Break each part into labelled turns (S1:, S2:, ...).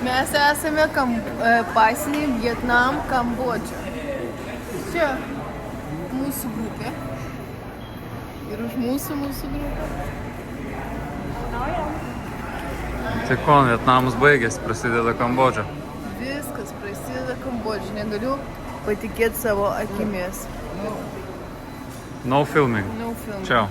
S1: Mes esame pasiniai Vietnam, Kambodža. Čia mūsų grupė. Ir už mūsų grupė.
S2: Tai ko, Vietnamas baigėsi, prasideda Kambodža.
S1: Viskas prasideda Kambodža. Negaliu patikėti savo akimis.
S2: No filming.
S1: No film.
S2: Ciao.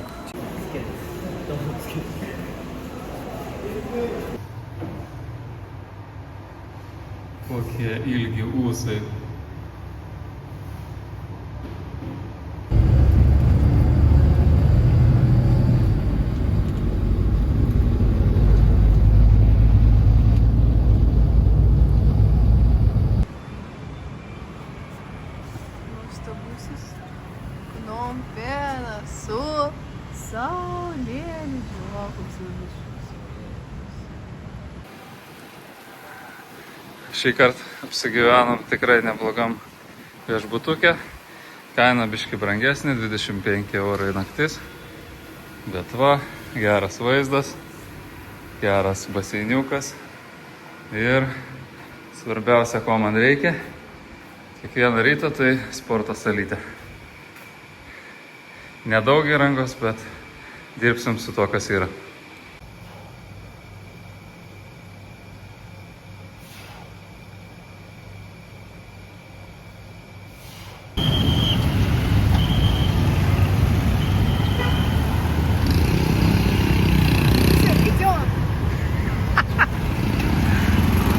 S2: Kokie ilgi ūsai.
S1: Nuostabusis Phnom Penh su saulėlydžiu. O, koks gražus.
S2: Šį kartą apsigyvenom tikrai neblogam viešbutuke. Kaina biški brangesnė, 25 eurai naktis. Bet va, geras vaizdas, geras baseiniukas. Ir svarbiausia, ko man reikia, kiekvieną rytą tai sporto salytė. Nedaug įrangos, bet dirbsim su to, kas yra.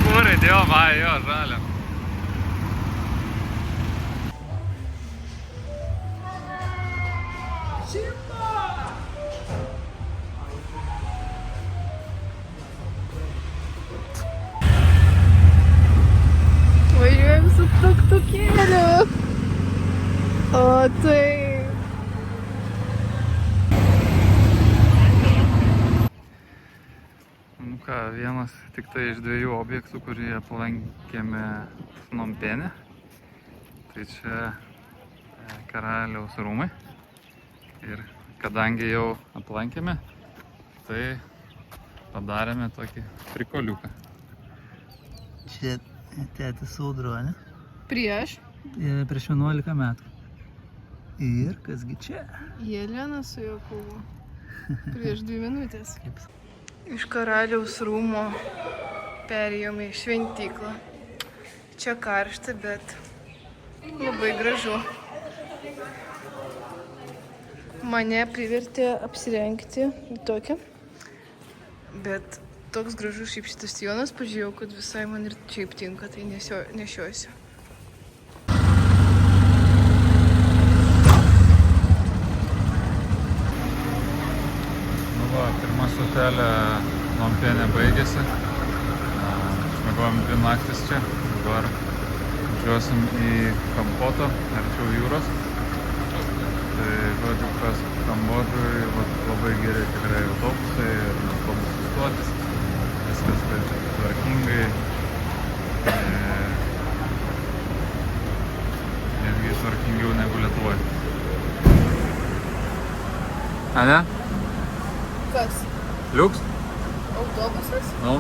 S2: Kur įdėjom, jo, žaliam.
S1: Važiuojam su tuktukėliu. O tai...
S2: Nu ką, vienas tik tai iš dviejų objektų, kurį aplankėme Phnom Penh. Tai čia karaliaus rūmai. Ir kadangi jau aplankėme, tai padarėme tokį prikoliuką. Čia tėtis Audra, ne?
S1: Prieš
S2: Prieš 11 metų. Ir kasgi čia?
S1: Jelena su Jokūbu. Prieš 2 minutės. Iš karaliaus rūmo perėjome į šventyklą. Čia karšta, bet labai gražu. Mane privertė apsirengti tokią. Bet toks gražus šiaip šitas sijonas, pažiūrėjau, kad visai man ir šiaip tinka, tai nešiosiu.
S2: Nu va, pirma stotelė Phnom Penh baigėsi. Išmiegojom 2 naktis čia. Dabar važiuosim į Kampotą, arčiau jūros. Tai žodžiu, kas Kambodžoj, labai geri tikrai autobusai ir autobusų stotis. Viskas taip tvarkingai. Netgi tvarkingiau negu Lietuvoje. A ne?
S1: Kas?
S2: Liuks?
S1: Autobusas?
S2: Nu.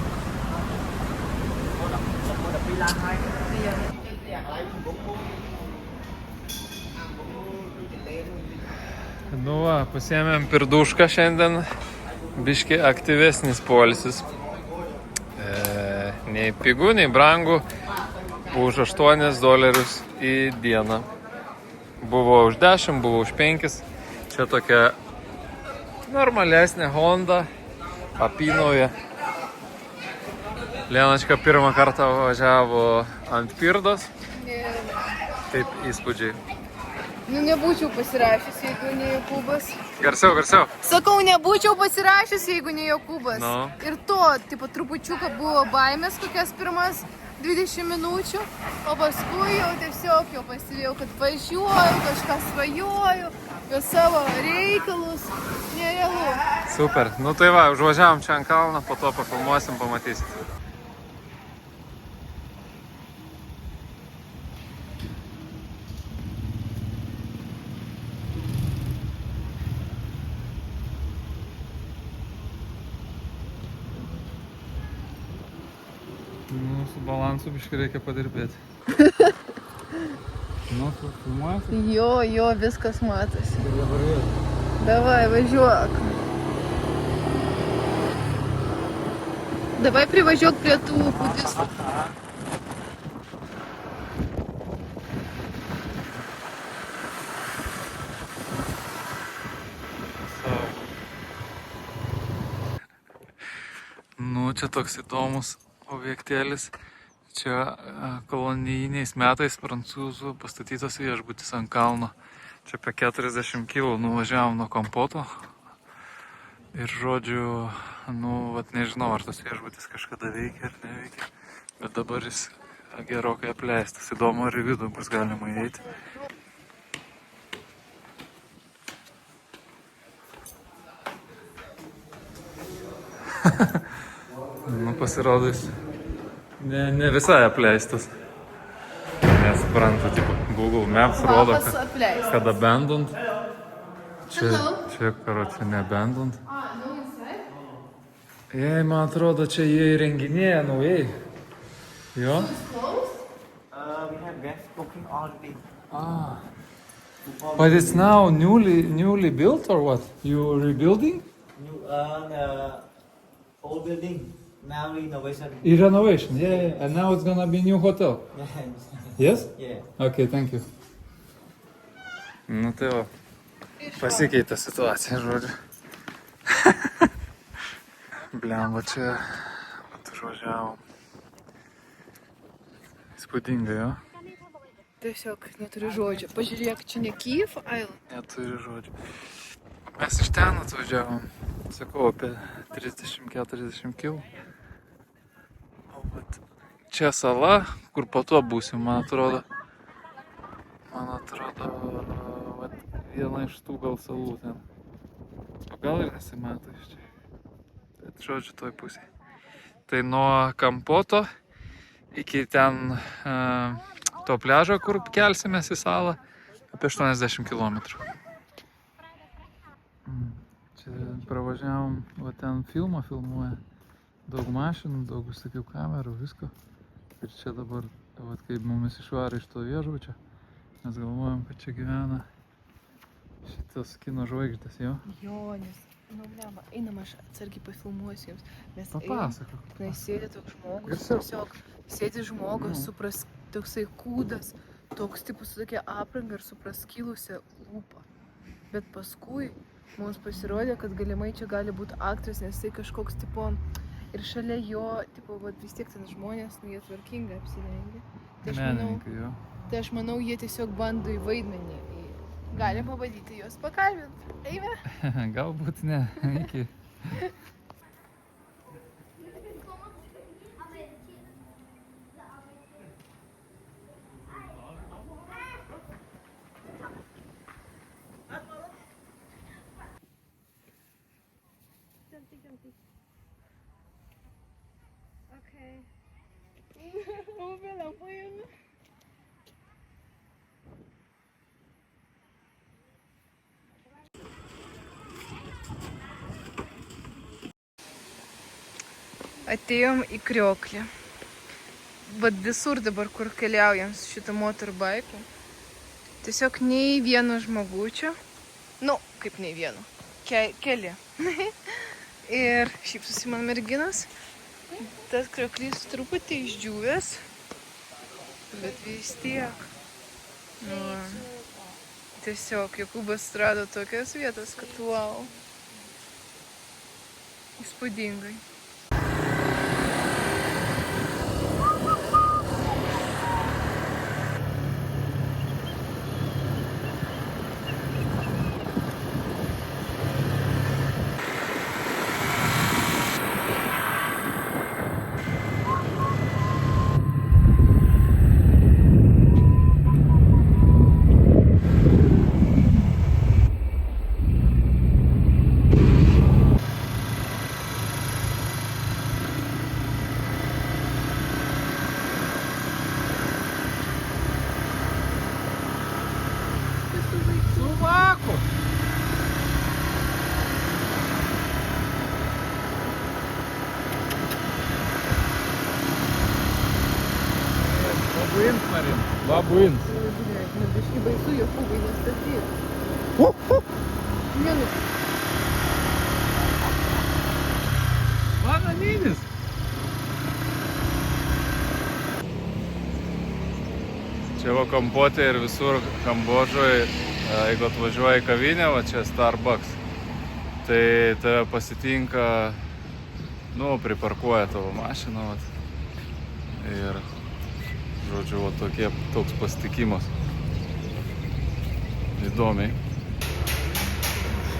S2: Nu va, pasiėmėm pirdušką šiandien. Biški aktyvesnis poilsis. Nei pigų, nei brangų. Už $8 į dieną. Buvo už 10, buvo už 5. Čia tokia normalesnė Honda. Apynaujė. Lenačka pirmą kartą važiavo ant pirdos. Kaip įspūdžiai.
S1: Nu, nebūčiau pasirašęs, jeigu ne Jokūbas.
S2: Garsiau, garsiau.
S1: Sakau, nebūčiau pasirašęs, jeigu ne Jokūbas.
S2: Nu.
S1: Ir to, tipo, trupučiuką buvo baimės kokias pirmas 20 minučių, o paskui jau tiesiog jau pasivėjau, kad važiuoju, kažką svajoju, apie savo reikalus. Nerealu.
S2: Super. Nu tai va, užvažiavom čia ant kalną, po to pafilmuosim, pamatysit. Nu, su balansu biškai reikia padirbėti. Nu, tu filmuosi?
S1: Jo, viskas matosi.
S2: Tai dabar vėl.
S1: Davai, važiuok. Давай privažiuok prie tų budistų.
S2: Nu, čia toks įdomus objektėlis. Čia kolonijiniais metais prancūzų pastatytas viešbutis ant kalno. Čia apie 40 km nuvažiavom nuo Kampoto. Ir žodžiu, nu, vat nežinau, ar tas viešbutis kažkada veikia ar neveikia. Bet dabar jis gerokai apleistas. Įdomu, ar į vidų bus galima įeiti. Nu, pasirodo, jis ne visai apleistas. Nesuprantu, tipo, Google Maps rodo, kad abandoned. Čia karočią ne abandoned. Jei, man atrodo, čia jie įrenginėja naujai. Jo?
S3: We have guest booking already.
S2: Ah. But it's now newly built or what? You rebuilding?
S3: New old building, now renovation.
S2: Renovation, yeah. And now it's gonna be new hotel. Yes?
S3: Yeah.
S2: Okay, thank you. Nu tai va, pasikeitė situacija, žodžiu. Blemba, čia atvažiavom. Įspūdinga, jo?
S1: Tiesiog neturiu žodžio. Pažiūrėk, čia ne Kyiv Island.
S2: Neturi žodžių. Mes iš ten atvažiavom, sakau, apie 30-40 km. O vat čia sala, kur po to būsim, man atrodo. Vat viena iš tų gal salų ten. O gal ir nesimato iš čia. Bet žodžiu, toj pusėje. Tai nuo Kampoto iki ten to pliažo, kur kelsimės į salą, apie 80 km. Čia pravažiavom, va ten filmuoja. Daug mašinų, daug visokių kamerų, visko. Ir čia dabar, va, kaip mumis išvarė iš to viešbučio, mes galvojam, kad čia gyvena šitas kino žvaigždės, jo?
S1: Jo, nes, nu, blemba, einam aš atsargiai pafilmuosiu jums. Mes
S2: Papasakok.
S1: Nes sėdi toks žmogus,
S2: Tiesiog.
S1: tiesiog sėdi žmogus, toksai kūdas, toks tipas su tokia apranga ir su praskilusia lūpa. Bet paskui mums pasirodė, kad galimai čia gali būti aktorius, nes tai kažkoks tipo ir šalia jo, tipo, vat, vis tiek ten žmonės, nu, jie tvarkingai apsirengia.
S2: Menininkai, jo.
S1: Tai aš manau, jie tiesiog bando į vaidmenį. Galim pabandyti juos pakalbinti. Eime.
S2: Galbūt ne, iki.
S1: Atėjom į Krioklį. Bet visur dabar, kur keliaujam su šitą motorbaiku, tiesiog nei vieno žmogučio. Nu, kaip nei vieno. Keli. Ir šypsosi man merginas. Tas Krioklys truputį išdžiūvęs. Bet vis tiek. Nu, tiesiog Jokūbas rado tokias vietas, kad wow. Įspūdingai.
S2: Babuins, Marin. Babuins.
S1: Ой, блядь, ну бишки байсу, я фу, не статью. Не, ну,
S2: Bananinis. Čia va Kambote ir visur Kambodžoje, jeigu atvažiuoji į kavinę, va čia Starbucks, tai tave pasitinka, nu, priparkuoja tavo mašiną, vat. Ir, žodžiu, va toks pasitikimas. Įdomiai.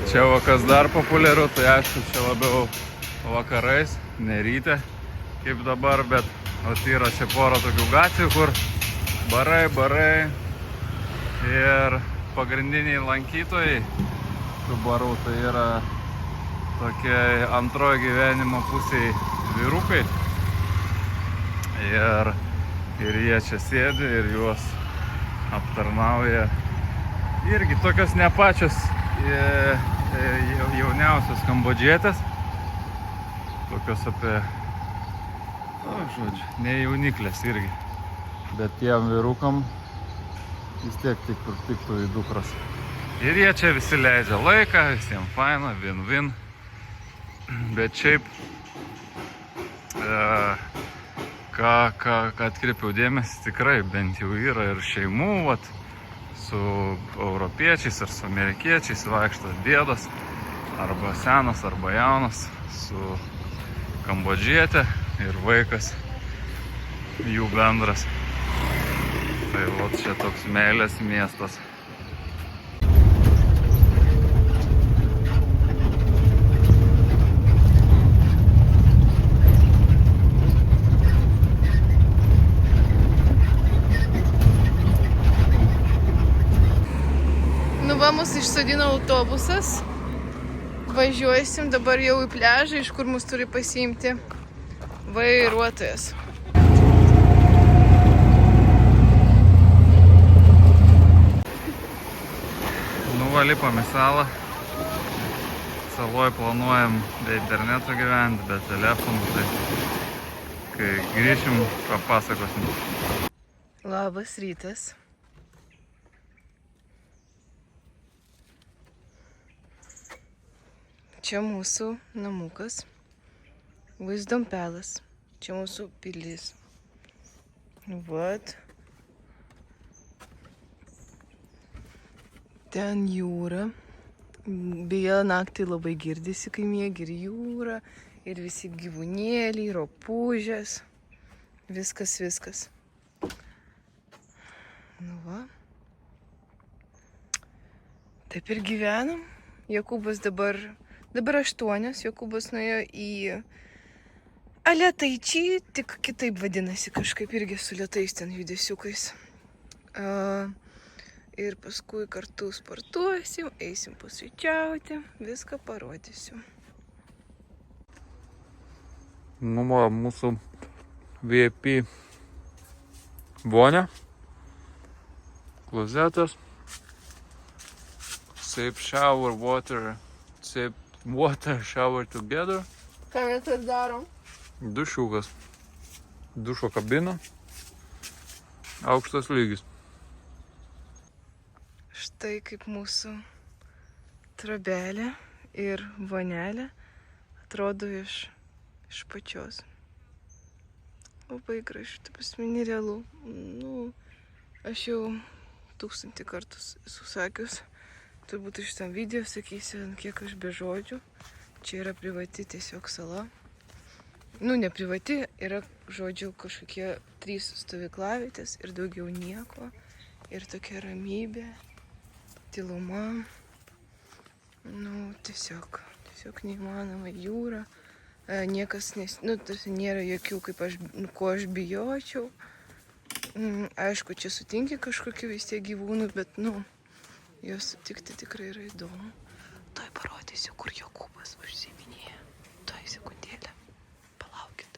S2: Čia va kas dar populiaru, tai aišku, čia labiau vakarais, ne ryte, kaip dabar, bet vat yra čia pora tokių gatvių, kur barai ir pagrindiniai lankytojai tų barų, tai yra tokie antrojo gyvenimo pusėje vyrukai. Ir jie čia sėdi ir juos aptarnauja. Irgi tokios ne pačios jauniausios kambodžietės. Tokios apie, žodžiu, ne jauniklės irgi. Bet tiem vyrukam vis tiek tiktų į dukras. Ir jie čia visi leidžia laiką, visiems faina, win-win. Bet šiaip, ką atkreipiau dėmesį, tikrai bent jau yra ir šeimų, vat, su europiečiais ar su amerikiečiais vaikšto dėdas, arba senas, arba jaunas, su kambodžietė ir vaikas jų bendras. Tai vat čia toks meilės miestas.
S1: nu va, mus išsodino autobusas. Važiuosim dabar jau į pliažą, iš kur mus turi pasiimti vairuotojas.
S2: Lipam į salą. Saloj planuojam be interneto gyventi, be telefonų, tai kai grįšim, papasakosim.
S1: Labas rytas. Čia mūsų namukas. Wisdom Palace. Čia mūsų pilis. Vat. Ten jūra. Beje, naktį labai girdisi, kai miegi, ir jūra, ir visi gyvūnėliai, ropužės. Viskas. Nu va. Taip ir gyvenam. Jokūbas dabar 8. Jokūbas nuėjo į Alietaičį, tik kitaip vadinasi, kažkaip irgi su lėtais ten judesiukais. Ir paskui kartu sportuosim, eisim pusryčiauti, viską parodysiu.
S2: Nu, va, mūsų VIP vonia, klozetas, safe shower water shower together.
S1: Ką mes ir darom?
S2: Dušiukas, dušo kabina, aukštas lygis.
S1: Štai kaip mūsų trobelė ir vonelė atrodo iš pačios. Labai gražu, taip asmeni realu. Nu, aš jau 1000 kartų esu sakius, turbūt iš tam video sakysiu, kiek aš be žodžių. Čia yra privati tiesiog sala. Nu, ne privati, yra, žodžiu, kažkokie 3 stovyklavietės ir daugiau nieko. Ir tokia ramybė. Tyluma, nu, tiesiog neįmanoma jūra, niekas, nėra jokių, ko aš bijočiau. Aišku, čia sutinki kažkokių vis tiek gyvūnų, bet, nu, juos sutikti tikrai yra įdomu. Tuoj parodysiu, kur Jokūbas užsiiminėja. Tuoj sekundėlę, palaukit.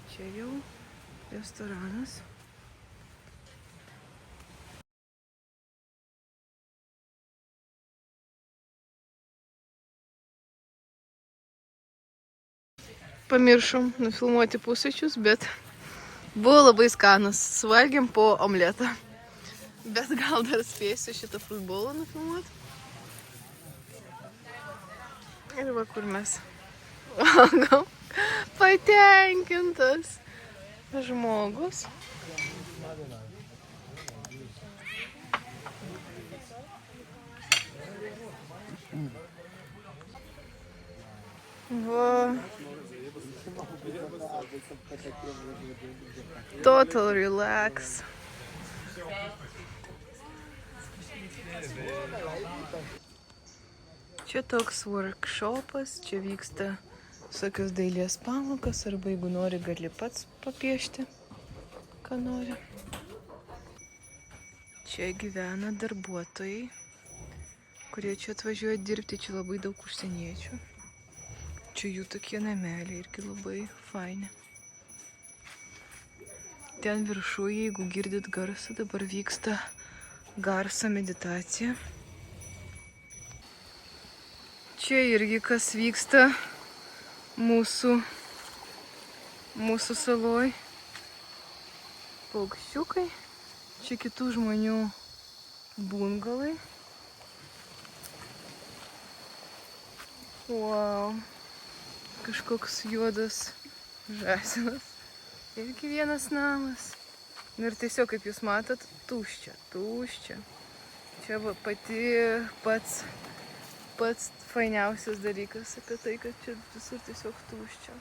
S1: Čia jau restoranas. Pamiršom nufilmuoti pusryčius, bet buvo labai skanus. Suvalgėm po omletą. Bet gal dar spėsiu šitą futbolą nufilmuoti. Ir va kur mes valgom. Patenkintas žmogus. Va. Total relax. Čia toks workshopas, čia vyksta visokios dailės pamokas, arba jeigu nori, gali pats papiešti, ką nori. Čia gyvena darbuotojai, kurie čia atvažiuoja dirbti, čia labai daug užsieniečių. Čia jų tokie nameliai irgi labai faini. Ten viršuje, jeigu girdit garsą, dabar vyksta garso meditacija. Čia irgi kas vyksta mūsų saloj. Paukščiukai. Čia kitų žmonių bungalai. Wow. Kažkoks juodas žąsinas. Irgi vienas namas. Ir tiesiog, kaip jūs matot, tuščia. Čia va pats fainiausias dalykas apie tai, kad čia visur tiesiog tuščia.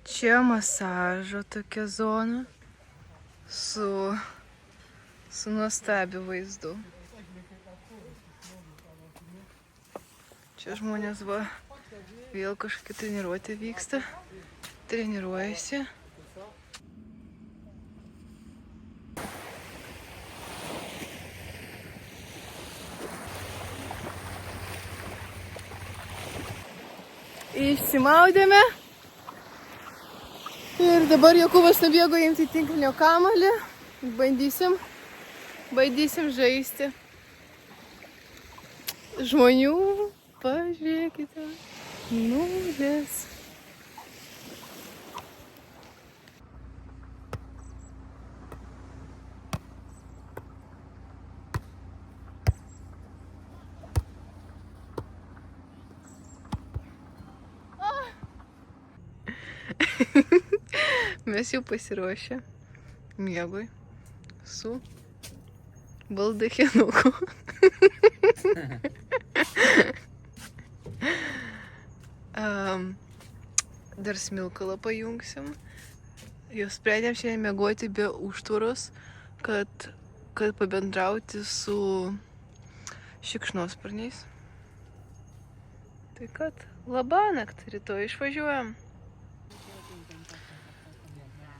S1: Čia masažo tokia zona su nuostabiu vaizdu. Čia žmonės va vėl kažkokia treniruotė vyksta. Treniruojasi. Išsimaudėme. Ir dabar Jokūbas nubėgo imti tinklinio kamuolį. Bandysim žaisti. Žmonių, pažiūrėkite, nulis. Mes jau pasiruošę miegui su baldachinuku. Dar smilkalą pajungsim. Jau sprendėm šiandien miegoti be užtvaros, kad pabendrauti su šikšnosparniais. Tai kad labanakt, rytoj išvažiuojam.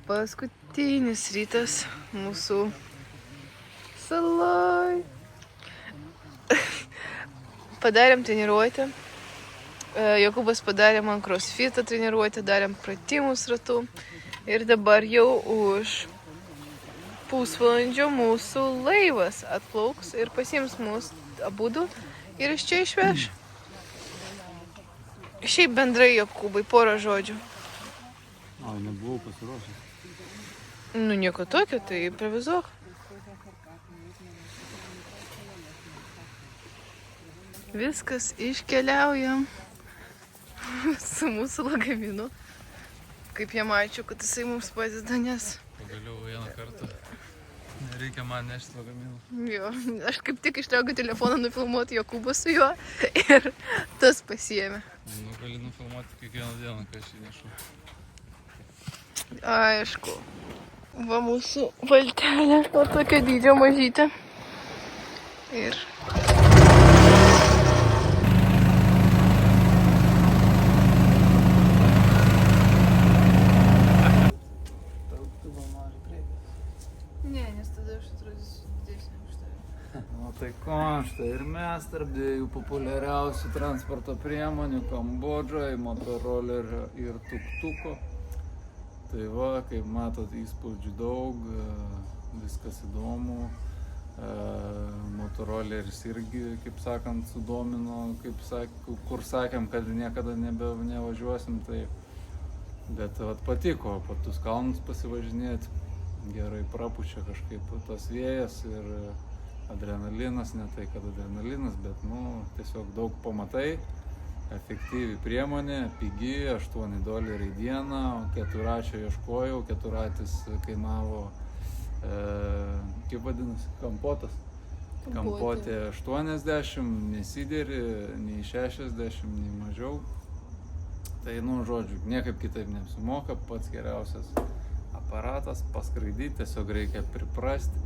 S1: Paskutinis rytas mūsų saloj. Padarėm treniruotę. Jokūbas padarė man crossfito treniruotę, darėm pratimus ratu. Ir dabar jau už pusvalandžio mūsų laivas atplauks ir pasiims mus abudu ir iš čia išveš. Šiaip bendrai, Jokūbai, porą žodžių.
S2: Ai, nebuvau pasiruošęs.
S1: Nu, nieko tokio, tai improvizuok. Viskas, iškeliaujam su mūsų lagaminu. Kaip jam ačiū, kad jisai mums padeda, nes...
S2: Pagaliau vieną kartą. Nereikia man nešti lagaminų.
S1: Jo, aš kaip tik ištraukiu telefoną nufilmuoti Jokūbą su juo ir tas pasiėmė.
S2: Nu, gali nufilmuoti kiekvieną dieną, kai aš jį nešu.
S1: Aišku. Va mūsų valtelė, o tokia dydžio mažytė. Ir... Ne, nes tada aš atrodysiu didesnė už tave.
S2: O tai ko, štai ir mes tarp dviejų populiariausių transporto priemonių Kambodžoje, motorolerio ir tuktuko. Tai va, kaip matot, įspūdžių daug, viskas įdomu. Motoroleris irgi, kaip sakant, sudomino, kur sakėm, kad niekada nevažiuosim, tai bet patiko po tus kalnus pasivažinėti, gerai prapučia kažkaip tas vėjas ir adrenalinas, ne tai kad adrenalinas, bet tiesiog daug pamatai, efektyvi priemonė, pigi, $8 dieną, keturačio ieškojau, keturatis kainavo kaip vadinasi, kampotas. Kampotė 80, nesideri, nei 60, nei mažiau. Tai, žodžiu, niekaip kitaip neapsimoka, pats geriausias aparatas, paskraidyti, tiesiog reikia priprasti.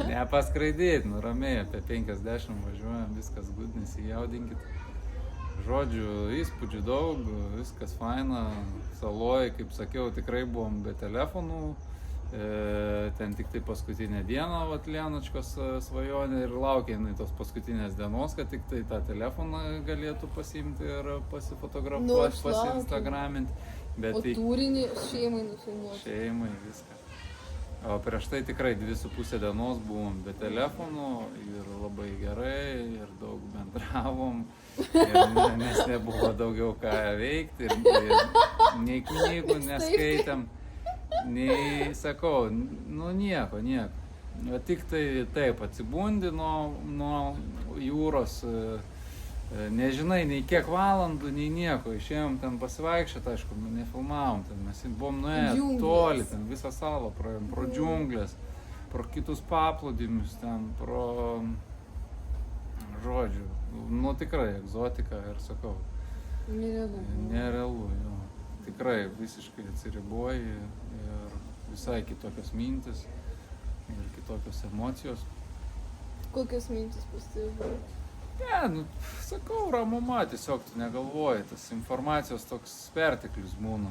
S2: Nepaskraidyti, ramiai, apie 50 važiuojam, viskas good, nesijaudinkit. Žodžiu, įspūdžių daug, viskas faina, saloj, kaip sakiau, tikrai buvom be telefonų, ten tik tai paskutinę dieną, Lienočkos svajonė ir laukia jinai tos paskutinės dienos, kad tik tai tą telefoną galėtų pasiimti ir pasifotografuoti, pasiinstagraminti.
S1: O turinį šeimai nufilmuoti?
S2: Šeimai, viską. O prieš tai tikrai 2,5 dienos buvom be telefonų ir labai gerai, ir daug bendravom, nes nebuvo daugiau ką veikti, ir nei knygų neskaitėm, nei, sakau, nieko. Tik tai taip atsibundi nuo jūros, nežinai nei kiek valandų, nei nieko, išėjom ten pasivaikščioti, aišku, nefilmavom, ten mes buvom nuėję toli, ten visą salą praėjom, pro džiunglės, pro kitus paplūdimius, ten pro, žodžiu, tikrai egzotika ir sakau, nerealu, jo, tikrai visiškai atsiriboji ir visai kitokios mintis ir kitokios emocijos.
S1: Kokios mintis pasibuvo?
S2: Ne, sakau, ramuma, tiesiog tu negalvoji, tas informacijos toks perteklius būna.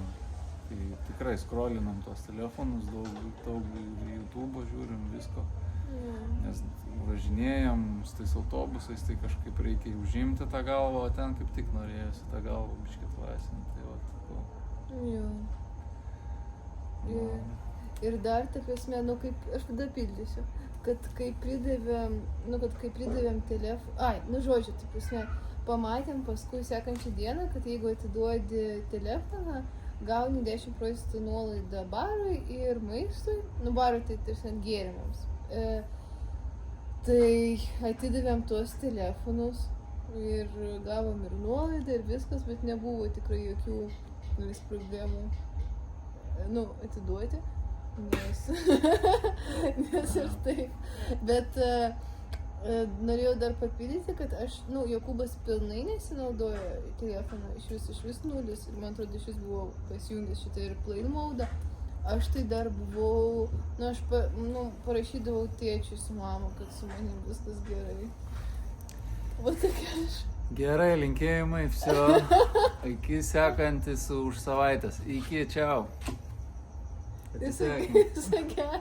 S2: Tai tikrai skrolinam tos telefonus, daug YouTube žiūrim visko, nes važinėjam su tais autobusais, tai kažkaip reikia užimti tą galvą, o ten kaip tik norėjusi tą galvą biškį atlaisvinti, tai sakau.
S1: Jo. Ir dar, ta prasme, kaip, aš tada pildysiu, kad kai pridavėm telefoną, žodžiu, ta prasme, pamatėm paskui sekančią dieną, kad jeigu atiduodi telefoną, gauni 10% nuolaidą barui ir maistui, barui tai tarsi gėrimams. Tai atidavėm tuos telefonus ir gavom ir nuolaidą ir viskas, bet nebuvo tikrai jokių problemų atiduoti. Nes ir taip. Bet norėjau dar papildyti, kad Jokūbas pilnai nesinaudojo telefoną, iš vis nulis. Ir man atrodo, šis buvo pasijungęs šitą ir plane mode. Aš tai dar buvau, aš parašydavau tėčiui su mama, kad su manim viskas gerai. Va tokia aš.
S2: Gerai, linkėjimai, viso. Iki sekantis už savaitės. Iki, čiau.
S1: Visą gerą.